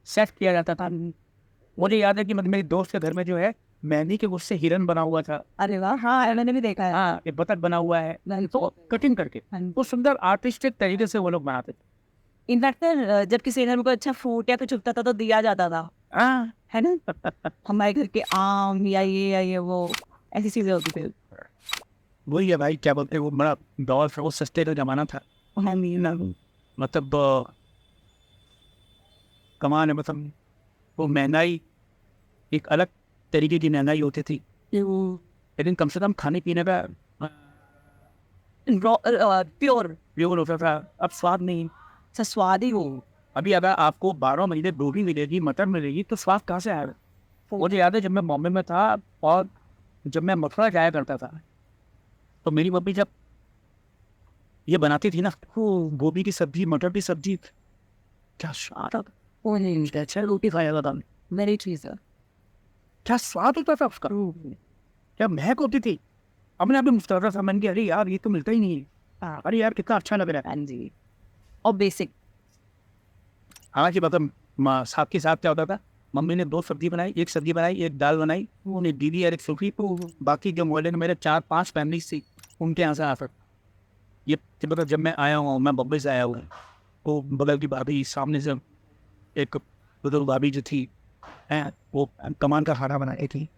सेट किया जाता था। मुझे याद है कि मतलब मेरे दोस्त के घर में जो है मेहंदी के उससे हिरन बना हुआ था, अरे वाह, हाँ मैंने भी देखा है। हाँ ये बतख बना हुआ है, तो कटिंग करके वो सुंदर आर्टिस्टिक तरीके से वो लोग बनाते थे। इनफैक्ट जब किसी घर में कोई अच्छा फ्रूट या कुछ उगता था तो दिया जाता था, हाँ है ना। हमारे घर के आम या ये वो ऐसी चीजें होती थी। वही है भाई, क्या बोलते हैं वो बड़ा दौर था, वो सस्ते का जमाना था। मतलब कमाल है, मतलब वो महंगाई एक अलग तरीके की महंगाई होती थी, लेकिन कम से कम खाने पीने का प्योर प्योर होता था। अब स्वाद नहीं। सा स्वाद ही वो। अभी अगर आपको 12 महीने गोभी मिलेगी, मटर मिलेगी, तो स्वाद कहाँ से आएगा। मुझे याद है जब मैं बॉम्बे में था और जब मैं मथुरा जाया करता था, तो मेरी मम्मी जब ये बनाती थी ना, वो गोभी की सब्जी, मटर की सब्जी, क्या स्वाद आता। वो नहीं, अच्छा रोटी खाया जाता था, मेरी चीज है। क्या स्वाद होता था उसका, क्या महक होती थी। अब मैंने अभी मुस्कुरा था, मैंने कहा अरे यार ये तो मिलता ही नहीं है, अरे यार कितना अच्छा लग रहा है। हाँ जी, और बेसिक। हालांकि मतलब साथ के साथ क्या होता था, मम्मी ने 2 सब्जी बनाई, एक सब्जी बनाई, एक दाल बनाई, उन्हें दीदी और एक सूखी, बाकी जो मोहल्ले में मेरे 4-5 फैमिली थी उनके यहाँ से आ सकते। ये मतलब जब मैं आया हूँ, मैं बम्बई से आया हूँ, तो बगल की भाभी, सामने से एक बुजुर्ग भाभी जो थी हैं, वो कमान का खाना बनाई थी,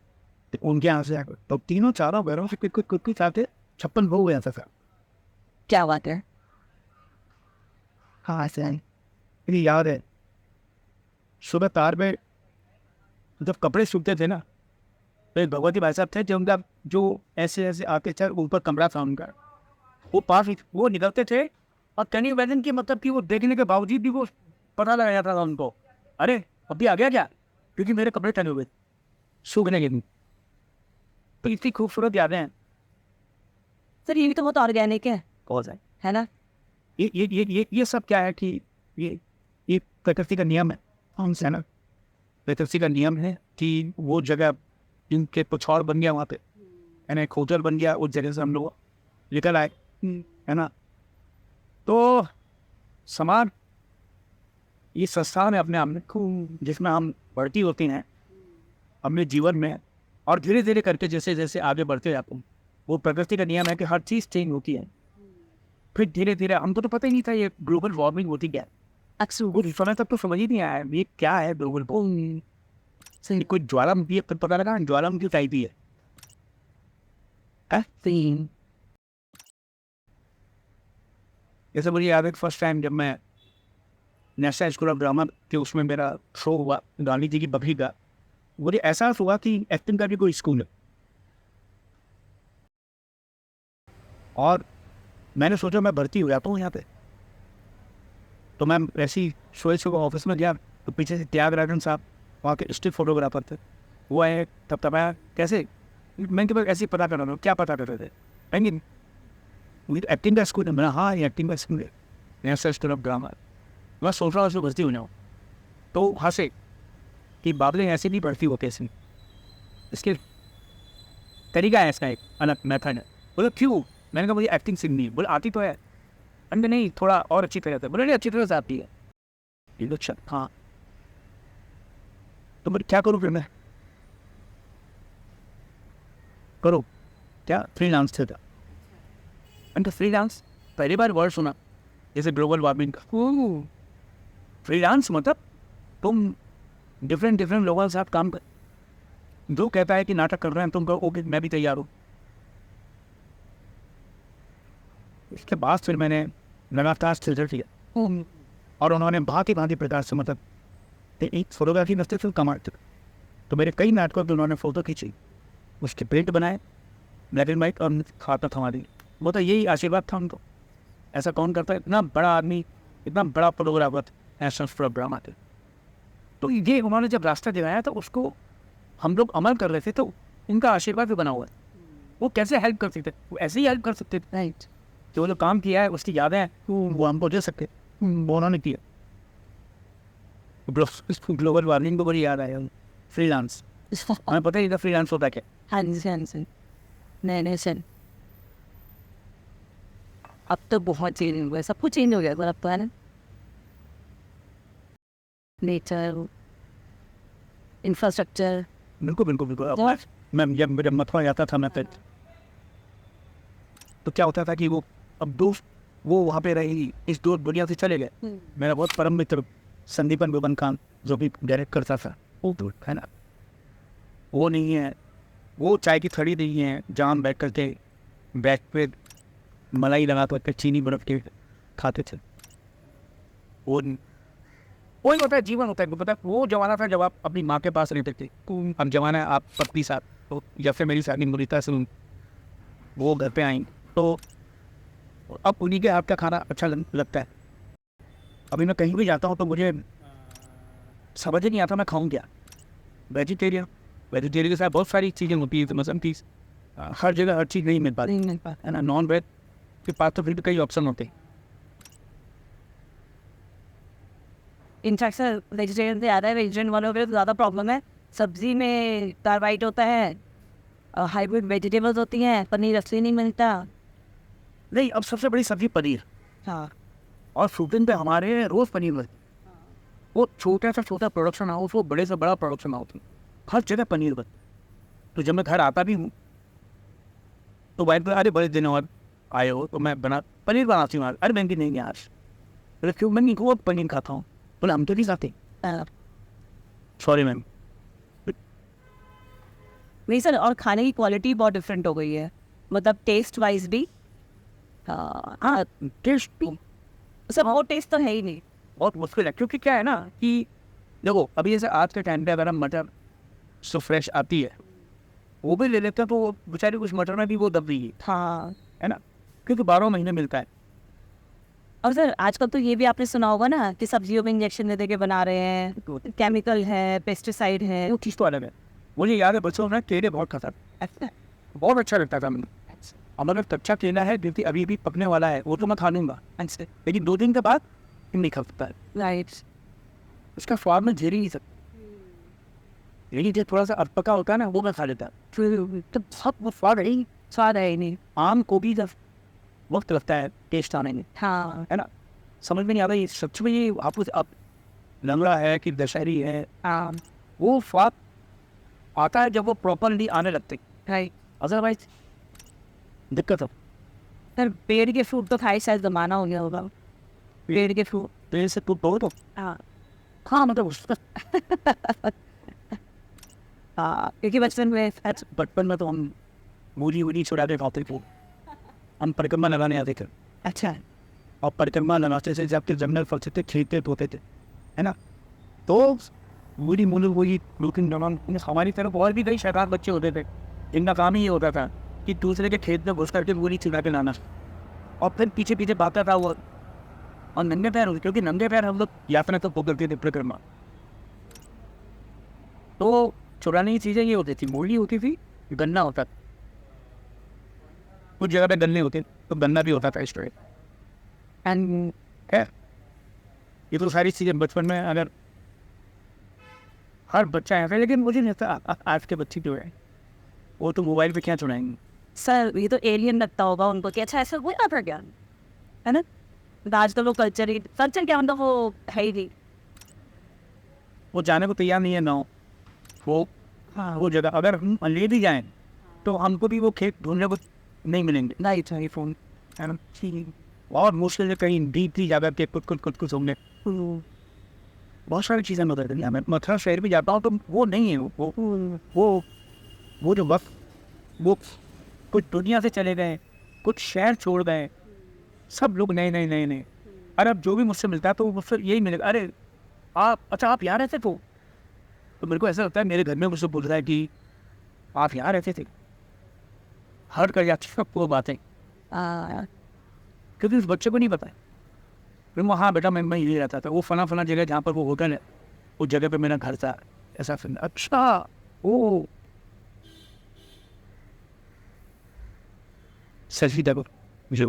तो उनके यहाँ से आकर तो तीनों चारों घरों से कुछ कुछ कुछ आते 56 भोग गया था सर। क्या बात है। हाँ ऐसे आई, मुझे याद है सुबह 4 बजे जब कपड़े सूखते थे ना, तो एक भगवती भाई साहब थे जो उनका जो ऐसे ऐसे आते थे, ऊपर कमरा था उनका, वो पास वो निकलते थे, और कैन यू इमेजिन की मतलब कि वो देखने के बावजूद भी वो पता लग जाता था उनको, अरे अभी आ गया क्या, क्योंकि मेरे कपड़े टंगे हुए सूखने के दिन। तो इतनी खूबसूरत यादें हैं। सर ये भी तो बहुत ऑर्गेनिक बहुत है ना। ये सब क्या है कि ये प्रकृति का नियम है, हम से ना, प्रकृति का नियम है कि वो जगह जिनके कुछ और बन गया वहाँ पे, है ना, एक होटल बन गया, उस जगह से हम लोग निकल आए, है ना। तो समाज ये संस्थान है अपने आप में, जिसमें हम बढ़ती होती हैं अपने जीवन में, और धीरे धीरे करके जैसे जैसे आगे बढ़ते जाते हैं, वो प्रकृति का नियम है कि हर चीज़ चेंज होती है। फिर धीरे धीरे हमको तो पता ही नहीं था ये ग्लोबल वार्मिंग होती क्या है, अक्सर कुछ समय तक तो समझ ही नहीं आया ये क्या है ग्लोबल वार्मिंग। सही कोई ज्वालामुखी है, फिर पता लगा ज्वालामुखी टाइप ही है। जैसे मुझे याद है फर्स्ट टाइम जब मैं नेशनल स्कूल ऑफ ड्रामा के उसमें मेरा शो हुआ गांधी जी की बकरी का, मुझे एहसास हुआ कि एक्टिंग का भी कोई स्कूल है। और मैंने सोचा मैं भर्ती हो जाता हूँ यहाँ पे। तो मैं ऐसे ही सोए सुबह ऑफिस में गया, तो पीछे से त्यागराजन साहब वहाँ के स्ट्रीट फोटोग्राफर थे, वो आए, तब तबाया कैसे, मैं के पास ऐसे ही पता कर रहा हूँ, क्या पता कर रहे थे, लेकिन मुझे एक्टिंग का स्कूल है। मैंने हाँ ये एक्टिंग का स्कूल है, नेशनल स्कूल ऑफ ड्रामा। मैं सोच रहा हूँ उसमें भर्ती हो जाऊँ, तो हंसे कि बाबले ऐसे नहीं भर्ती होते इसमें, इसके तरीका है ऐसा, एक अलग मेथड है। बोले क्यों, मैंने कहा मुझे एक्टिंग सीखनी है। बोले आती तो है, अंदर नहीं थोड़ा और अच्छी तरह से। बोले नहीं अच्छी तरह से आती है। ये तो अच्छा हाँ, तो मैं क्या करूँ फिर, मैं करो क्या, फ्रीलांस थे। मैंने फ्रीलांस पहली बार वर्ड सुना, जैसे ग्लोबल वार्मिंग का। फ्रीलांस मतलब तुम डिफरेंट डिफरेंट लोगों के साथ काम कर, जो कहता है कि नाटक कर रहे हैं तुम कहो ओके मैं भी तैयार हूँ। इसके बाद फिर मैंने लगातार थिएटर किया, और उन्होंने भांति भांति प्रकार से मतलब एक फोटोग्राफी में सिर्फ कमाल तक, तो मेरे कई नाटकों पर उन्होंने फ़ोटो खींची, उसके प्रिंट बनाए ब्लैक एंड वाइट, और खाता थमा दी। वो तो यही आशीर्वाद था उनको, ऐसा कौन करता है, इतना बड़ा आदमी, इतना बड़ा फोटोग्राफर नेशनल प्रोग्राम आते। तो ये उन्होंने जब रास्ता दिखाया तो उसको हम लोग अमल कर रहे थे, तो उनका आशीर्वाद भी बना हुआ है। वो कैसे हेल्प कर सकते, वो ऐसे ही हेल्प कर सकते थे, राइट। जो लोग काम किया है उसकी यादें हैं, वो हमको दे सकते, वो उन्होंने किया। ग्लोबल वार्मिंग को बड़ी याद आया, फ्रीलांस, हमें पता ही था फ्रीलांस होता क्या। हाँ जी हाँ जी, नहीं नहीं सर। अब तो बहुत चेंज हो गया, सब कुछ चेंज हो गया सर अब तो, है ना? Nature, infrastructure. बिल्कुल बिल्कुल बिल्कुल। अब और मैं जब मथुरा जाता था मैं फिर, तो क्या होता था कि वो अब दोस्त वो वहाँ पे रही, इस दो दुनिया से चले गए। मेरा बहुत परम मित्र संदीपन बेबन खान जो भी डायरेक्ट करता था, वो तो है ना, वो नहीं है। वो चाय की थड़ी नहीं है जहाँ हम बैठ करके बैठ पे मलाई लगा कर चीनी बर्फ के खाते थे। वो वही होता है, जीवन होता है। पता है वो जमाना था जब आप अपनी माँ के पास रहते थे। अब जमाना है आप पत्नी साथ, तो जब से मेरी शादी मुरीता से वो घर पे आई, तो अब उन्हीं के हाथ का खाना अच्छा लगता है। अभी मैं कहीं भी जाता हूँ तो मुझे समझ ही नहीं आता मैं खाऊं क्या। वेजिटेरियन वेजिटेरियन के साथ बहुत सारी चीज़ें होती है, मसलन की हर जगह हर चीज़ नहीं मिल पाती नहीं मिल पाता। है ना। नॉन वेज के पास तो फिर भी कई ऑप्शन होते हैं। इनफैक्ट सर वेजिटेरियन से ज़्यादा है, वेजिटेरियन वालों पे ज़्यादा प्रॉब्लम है। सब्जी में कार्बाइड होता है, हाइब्रिड वेजिटेबल्स होती हैं, पनीर असली नहीं मिलता। नहीं, अब सबसे बड़ी सब्जी पनीर, हाँ, और फ्रूटिन पे हमारे रोज़ पनीर बनती है। वो छोटा से छोटा प्रोडक्शन हाउस, वो बड़े से बड़ा प्रोडक्शन हाउस, हर जगह पनीर बनता है। तो जब मैं घर आता भी हूँ तो वाइफ बोला, अरे बड़े दिन और आए हो तो मैं पनीर बनाती हूँ आज। अरे मैं नहीं आज, अरे क्यों, मैं नहीं वो पनीर खाता हूँ। बोले हम तो नहीं खाते। Sorry ma'am. नहीं सर, और खाने की क्वालिटी बहुत डिफरेंट हो गई है, मतलब टेस्ट वाइज भी। हाँ हाँ, टेस्ट भी सर, वो टेस्ट तो है ही नहीं। बहुत मुश्किल है, क्योंकि क्या है ना कि देखो अभी जैसे आज के टाइम पे अगर हम मटर सो फ्रेश आती है वो भी ले लेते हैं, तो वो बेचारी कुछ मटर में भी वो दब रही हाँ, है ना, क्योंकि 12 महीने मिलता है। और सर आजकल तो ये भी आपने सुना होगा ना कि सब्जियों में इंजेक्शन दे दे के बना रहे हैं, केमिकल है, पेस्टिसाइड है। वो चीज़ तो अलग है। मुझे याद है बच्चों में केले बहुत खाता था, बहुत अच्छा लगता था मुझे। अब अगर कच्चा केला है जो कि अभी भी पकने वाला है वो तो मैं खा लूँगा, लेकिन 2 दिन के बाद नहीं खा सकता है, राइट। उसका स्वाद में झेल ही नहीं सकता। लेकिन जो थोड़ा सा अधपका होता है ना वो मैं खा लेता, तो बहुत वो स्वाद है ही। स्वाद है ही नहीं। आम को भी जब वक्त लगता है टेस्ट आने में, हाँ है ना, समझ में नहीं आता ये सच में ये आपको अब लंगड़ा है कि दशहरी है। हाँ, वो स्वाद आता है जब वो प्रॉपरली आने लगते, राइट। अदरवाइज दिक्कत है। सर पेड़ के फ्रूट तो खाई शायद जमाना हो गया होगा, पेड़ के फ्रूट। पेड़ से तू तोड़ तो हाँ हाँ, मतलब उसका हाँ, क्योंकि बचपन में बचपन में तो हम मूली वूली छुड़ा के खाते थे। हम परिक्रमा लगाने आते थे, अच्छा। और परिक्रमा लगाते से जब के जंगल फलते थे, खेलते धोते थे, है ना। तो मूली मूली वही लुकिंग दौरान हमारी तरफ और भी कई शैतान बच्चे होते थे जिनका काम ही ये होता था कि दूसरे के खेत में घुस करके मूली चुरा के लाना, और फिर पीछे पीछे भागता था वो, और नंगे पैर होते, क्योंकि नंगे पैर हम लोग यात्रा तो वो करते थे परिक्रमा। तो चुराने की चीज़ें ये होती थी, मूली होती थी, गन्ना होता था, कुछ जगह पे गन्ने होते तो गन्ना भी होता था इस तरह। एंड है ये तो सारी चीज़ें बचपन में अगर हर बच्चा ऐसा है, लेकिन मुझे नहीं लगता आज के बच्चे जो है वो तो मोबाइल पे क्या चुराएंगे। सर ये तो एलियन लगता होगा उनको कि अच्छा ऐसा हुआ था क्या, है ना। तो आज तो वो कल्चर क्या, मतलब वो है ही नहीं। वो जाने को तैयार नहीं है ना वो। हाँ, वो जगह अगर हम ले भी जाएं तो हमको भी वो खेत ढूंढने को नहीं मिलेंगे, नहीं चाहिए फोन। है ना। और मुश्किल से कहीं डीपली जगह के कुछ होंगे। बहुत सारी चीज़ें मदद करी। मैं मथुरा शहर भी जाता हूँ तो वो नहीं है, वो जो वक्त वो कुछ दुनिया से चले गए, कुछ शहर छोड़ गए, सब लोग नए नए नए नए। अरे अब जो भी मुझसे मिलता है तो मुझसे यही मिलेगा, अरे आप अच्छा आप यहाँ रहते तो मेरे को ऐसा लगता है मेरे घर में मुझसे बोल रहा है कि आप यहाँ रहते थे। हर कर जाती है वो बातें, क्योंकि उस बच्चे को नहीं पता है। फिर वो हाँ बेटा मैं यही रहता था, वो फला फला जगह जहाँ पर वो होटल है उस जगह पे मेरा घर था, ऐसा। फिर अच्छा ओ सही देखो मुझे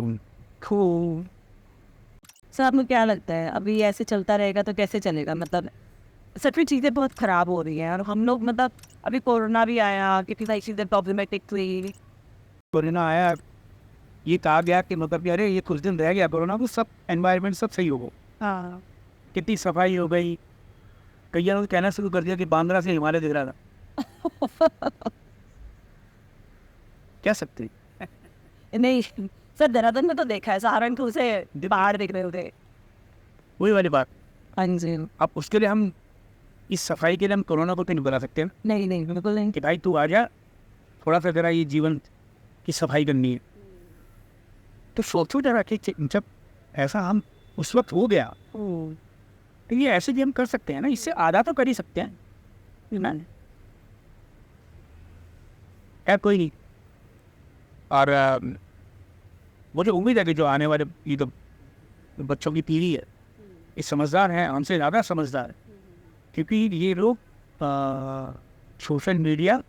खूब। सर आपको क्या लगता है अभी ऐसे चलता रहेगा तो कैसे चलेगा, मतलब सच में चीज़ें बहुत ख़राब हो रही हैं, और हम लोग मतलब अभी कोरोना भी आया, कितनी सारी चीज़ें प्रॉब्लमेटिक हुई। कोरोना आया ये कहा गया कि मतलब कि अरे ये कुछ दिन रह गया कोरोना, तो सब एनवायरनमेंट सब सही होगा, हाँ कितनी सफाई हो गई। कई ने कहना शुरू कर दिया कि बांद्रा से हिमालय दिख रहा था। कह सकते हैं। नहीं सर, देहरादून में तो देखा है, सहारनपुर से पहाड़ दिख रहे होते। वही वाली बात। हाँ जी। अब उसके लिए हम इस सफाई के लिए हम कोरोना को तो नहीं बुला सकते हैं नहीं नहीं बिल्कुल नहीं। कि भाई तू आ जा, थोड़ा सा तेरा ये जीवन की सफाई करनी है। तो सोचो जरा कि जब ऐसा हम उस वक्त हो गया, तो ये ऐसे भी हम कर सकते हैं ना, इससे आधा तो कर ही सकते हैं ना। है कोई नहीं। और मुझे उम्मीद है कि जो आने वाले ये तो बच्चों की पीढ़ी है, ये समझदार है, हमसे ज़्यादा समझदार है, क्योंकि ये लोग सोशल मीडिया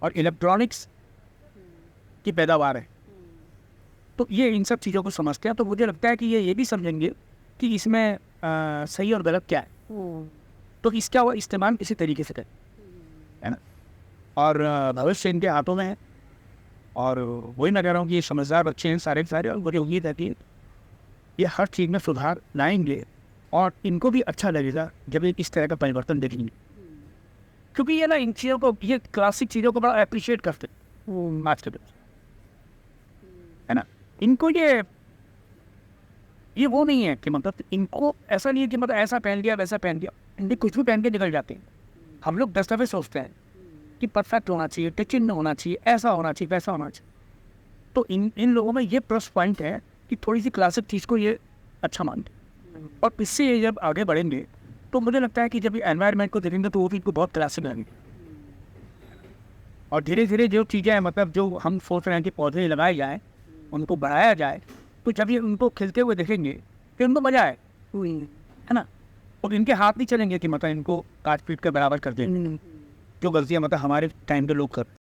और इलेक्ट्रॉनिक्स की पैदावार है, तो ये इन सब चीज़ों को समझते हैं। तो मुझे लगता है कि ये भी समझेंगे कि इसमें सही और गलत क्या है, तो इसका वो इस्तेमाल इसी तरीके से करें, है ना। और भविष्य इनके हाथों में है, और वही मैं कह रहा हूँ कि ये समझदार बच्चे हैं सारे के सारे, और मुझे उम्मीद है कि ये हर चीज़ में सुधार लाएंगे, और इनको भी अच्छा लगेगा जब ये इस तरह का परिवर्तन देखेंगे, क्योंकि ये ना इन चीज़ों को, ये क्लासिक चीज़ों को बड़ा अप्रिशिएट करते हैं आज के बच्चे, है ना। इनको ये वो नहीं है कि मतलब इनको ऐसा नहीं है कि मतलब ऐसा पहन लिया वैसा पहन लिया, इनके कुछ भी पहन के निकल जाते हैं। हम लोग 10 दफ़े सोचते हैं कि परफेक्ट होना चाहिए, टचिंग होना चाहिए, ऐसा होना चाहिए, वैसा होना चाहिए। तो इन लोगों में ये प्लस पॉइंट है कि थोड़ी सी क्लासिक चीज़ को ये अच्छा मानते हैं, और इससे ये जब आगे बढ़ेंगे तो मुझे लगता है कि जब ये एनवायरनमेंट को देखेंगे तो वो भी इनको बहुत क्लासिक लगेंगे। और धीरे धीरे जो चीज़ें हैं, मतलब जो हम सोच रहे हैं कि पौधे लगाए जाए, उनको बढ़ाया जाए, तो जब ये उनको खिलते हुए देखेंगे फिर उनको मज़ा आए, है ना। और इनके हाथ नहीं चलेंगे कि मतलब इनको काट पीट के बराबर कर दें, जो गलतियाँ मतलब हमारे टाइम के लोग करते।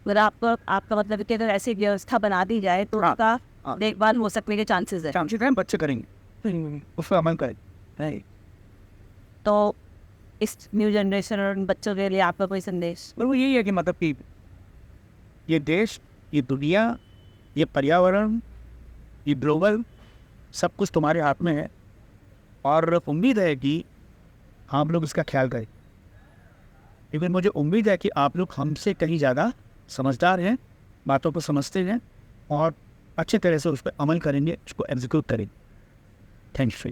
अगर आपका मतलब कि अगर ऐसी व्यवस्था बना दी जाए तो हाँ, उसका हाँ। देखभाल हो सकने के चांसेस है। चांसेस हैं, बच्चे करेंगे, उस पर अमल करें। तो इस न्यू जनरेशन और बच्चों के लिए आपका कोई संदेश? और वो यही है कि मतलब कि ये देश, ये दुनिया, ये पर्यावरण, ये ग्लोबल, सब कुछ तुम्हारे हाथ में है, और उम्मीद है कि आप लोग इसका ख्याल करें, क्योंकि मुझे उम्मीद है कि आप लोग हमसे कहीं ज़्यादा समझदार हैं, बातों को समझते हैं, और अच्छे तरह से उस पर अमल करेंगे, उसको एग्जीक्यूट करेंगे। थैंक्स।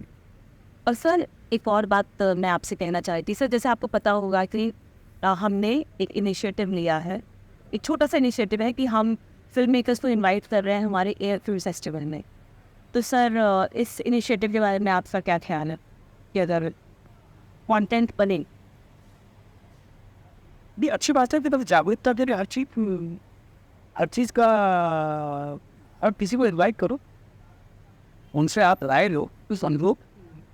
और सर एक और बात मैं आपसे कहना चाहती थी सर, जैसे आपको पता होगा कि हमने एक इनिशिएटिव लिया है, एक छोटा सा इनिशिएटिव है कि हम फिल्म मेकर्स को इनवाइट कर रहे हैं हमारे एयर फिल्म फेस्टिवल में। तो सर इस इनिशिएटिव के बारे में आपका क्या ख्याल है कि अगर कंटेंट बने? भी अच्छी बात है कि मतलब जागरूकता के लिए हर चीज़ का, हर किसी को इन्वाइट करो, उनसे आप राय लो, तो समझो।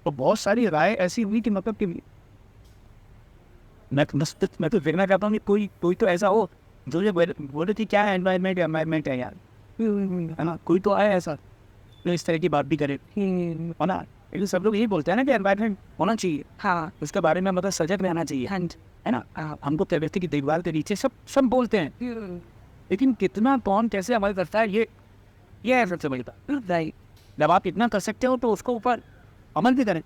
तो बहुत सारी राय ऐसी हुई कि मतलब कि मैं तो देखना चाहता हूँ कि कोई तो ऐसा हो जो ये बोले कि क्या है एनवायरनमेंट है यार, है ना। कोई तो आए ऐसा जो इस तरह की बात भी करे, है ना। लेकिन सब लोग यही बोलते हैं ना कि एनवायरनमेंट होना चाहिए, हाँ उसके बारे में मतलब सजग रहना चाहिए, है ना। हमको प्रकृति की देखभाल के नीचे सब बोलते हैं, लेकिन कितना कौन कैसे अमल करता है, ये है सबसे बड़ी बात। राइट। जब आप इतना कर सकते हो तो उसको ऊपर अमल भी करें,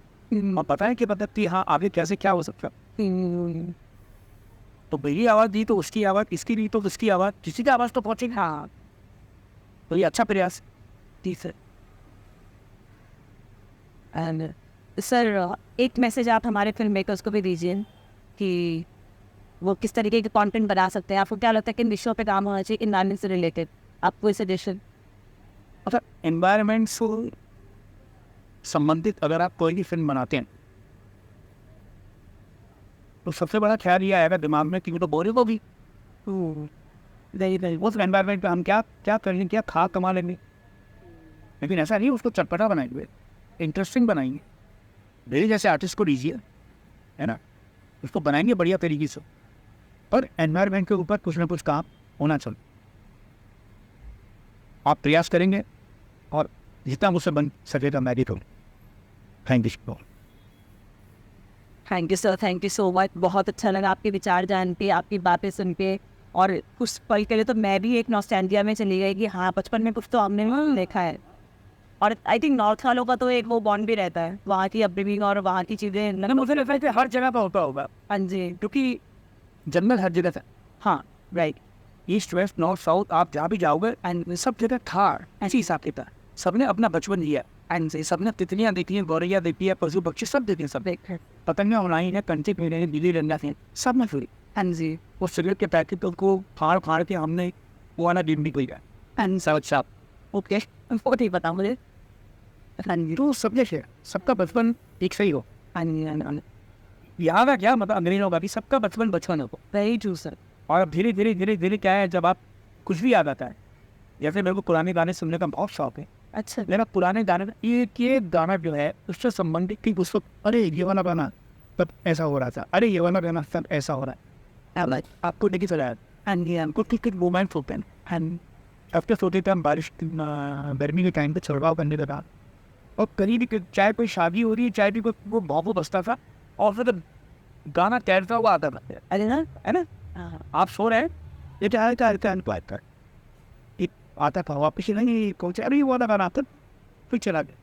और पता है कि मतलब कि हाँ आगे कैसे क्या हो सकता है। तो मेरी आवाज़ दी तो उसकी आवाज़, इसकी दी तो उसकी आवाज़, किसी की आवाज़ तो पहुँचेगी। हाँ, तो ये अच्छा प्रयास जी सर। एंड सर एक मैसेज आप हमारे फिल्म मेकर्स को भी दीजिए कि वो किस तरीके के कंटेंट बना सकते हैं। आपको क्या लगता है किन विषयों पे काम होना चाहिए इन्वायरमेंट से रिलेटेड? आप कोई सजेशन? मतलब एनवायरनमेंट से संबंधित अगर आप कोई भी फिल्म बनाते हैं तो सबसे बड़ा ख्याल ये आएगा दिमाग में कि वो तो बोरिंग होगी, नहीं उस एनवायरनमेंट पे हम क्या करेंगे, क्या खा कमा लेंगे। लेकिन ऐसा नहीं, उसको चटपटा बनाएंगे, इंटरेस्टिंग बनाएंगे। मेरे जैसे आर्टिस्ट को दीजिए, है ना, उसको बनाएंगे बढ़िया तरीके से, पर एनवायरनमेंट के ऊपर कुछ ना कुछ काम होना चाहिए। आप प्रयास करेंगे और जितना मुझसे बन सकेगा मैं भी करूँ। Thank you. Thank you sir, thank you so much. बहुत अच्छा लगा आपके विचार जान के, आपकी बातें सुन के, और कुछ पल के लिए तो मैं भी एक नॉस्टैल्जिया में चली गई कि हाँ बचपन में कुछ तो हमने देखा है। और आई थिंक नॉर्थ वालों का तो एक वो बॉन्ड भी रहता है, वहाँ की अपब्रिंगिंग और वहाँ की चीज़ें। मतलब मुझे लगता है कि हर जगह पर होता होगा, हाँ जी, क्योंकि जंगल हर जगह था। हाँ right. East west north south आप जहाँ भी जाओगे एंड सब जगह था ऐसी हिसाब के था। सबने अपना बचपन जिया एंड सबने तितलियाँ देखी हैं, गौरैया देखी है, पशु पक्षी सब देखे, सब देख पतंगा उड़ाई है, कंचे पीने हैं, बिजली डंडा थे, सब में फिरी। हाँ जी, वो सिगरेट के पैकेट को फाड़ के हमने वो वाला दिन भी कोई गया एंड साहब ओके वो नहीं पता मुझे। हाँ जी, तो सब जैसे सबका बचपन एक सही हो। हाँ जी, हाँ जी, यहाँ का क्या मतलब अंग्रेजों का भी सबका बचपन बचपन हो। Very true sir. और अब धीरे धीरे धीरे धीरे क्या है, जब आप कुछ भी याद आता है, जैसे मेरे को पुराने गाने सुनने का बहुत शौक है। अच्छा, मेरा पुराने गाने ये गाना जो है उससे संबंधित कि उस वक्त अरे ये वाला गाना तब ऐसा हो रहा था, अरे ये वाला गाना तब ऐसा हो रहा है, आपको देखिए चला हाँ जी, हाँ हमको किस मोमेंट होते हैं। एंड आफ्टर सोते थे हम बारिश गर्मी के टाइम पे छिड़काव करने लगा, और करीब चाहे कोई शादी हो रही है, चाहे भी कोई वो भावो बसता था, और फिर गाना तैरता हुआ आता था, अरे ना, है ना। हाँ आप सो रहे हैं, ये क्या है, आता था वापस ही नहीं पहुँचा, अरे ये वाला गाना आता, फिर चला गया,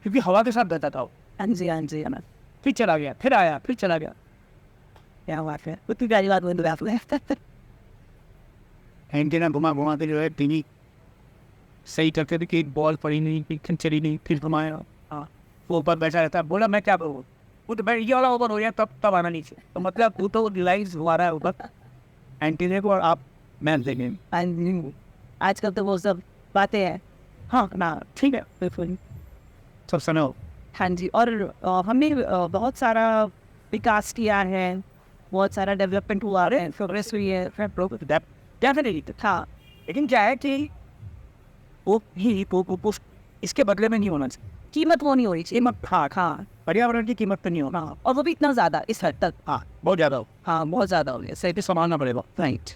क्योंकि हवा के साथ बहता था वो, हाँ जी, हाँ जी, हाँ फिर चला गया, फिर आया, फिर चला गया। क्या बात है, उतनी प्यारी बात बोल रहे आप। एंटीना घुमा घुमा के जो है टीवी सही करते थे कि एक बॉल पड़ी नहीं, पिक्चर चली नहीं, फिर घुमाया, हाँ वो ऊपर बैठा रहता है, बोला मैं क्या करूँ, वो तो ये वाला ओवर हो गया, तब आना नीचे, तो मतलब वो तो रिलाइज हुआ रहा है ऊपर एंटीने को, और आप मैच देखें। हाँ जी, आजकल तो वो सब बातें हैं। हाँ ना, ठीक है, बिल्कुल। सब सुनो। हाँ जी, और हमने बहुत सारा विकास किया है, बहुत सारा डेवलपमेंट हुआ है, प्रोग्रेस हुई है। डेफिनेटली हाँ, लेकिन क्या है कि वो इसके बदले में नहीं होना चाहिए कीमत वो नहीं हो रही चाहिए। कीमत। हाँ, पर्यावरण की कीमत तो नहीं होना। हाँ, और वो भी इतना ज़्यादा इस हद तक। हाँ, बहुत ज़्यादा हो, हाँ, बहुत ज़्यादा हो गया। सही पे संभालना पड़ेगा। राइट,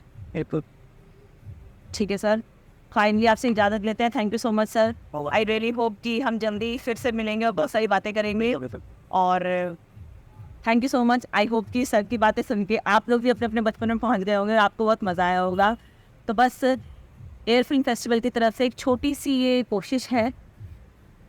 ठीक है सर, फाइनली आपसे इजाज़त लेते हैं। Thank you so much sir. I really hope कि हम जल्दी फिर से मिलेंगे और बहुत सारी बातें करेंगे। और thank you so much. I hope कि सर की बातें सुन के आप लोग भी अपने अपने बचपन में पहुंच गए होंगे, आपको बहुत मज़ा आया होगा। तो बस एयर फिल्म फेस्टिवल की तरफ से एक छोटी सी ये कोशिश है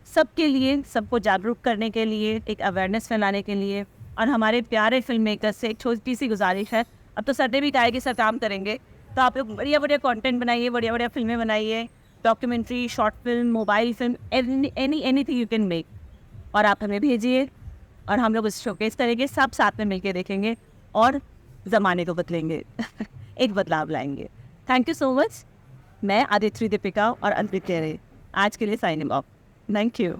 सबके लिए, सबको जागरूक करने के लिए, एक अवेयरनेस फैलाने के लिए, और हमारे प्यारे फिल्म मेकर्स से एक छोटी सी गुजारिश है। अब तो सर ने भी कहा है कि सर काम करेंगे, तो आप लोग बढ़िया बढ़िया कंटेंट बनाइए, बढ़िया बढ़िया फिल्में बनाइए, documentary, short film, mobile film, anything you can make, और आप हमें भेजिए और हम लोग उस शोकेस करेंगे, सब साथ में मिलकर देखेंगे और ज़माने को बदलेंगे। एक बदलाव लाएंगे। Thank you so much. मैं आदित्य दीपिका और अंकित कह रहे आज के लिए साइनिंग ऑफ। Thank you.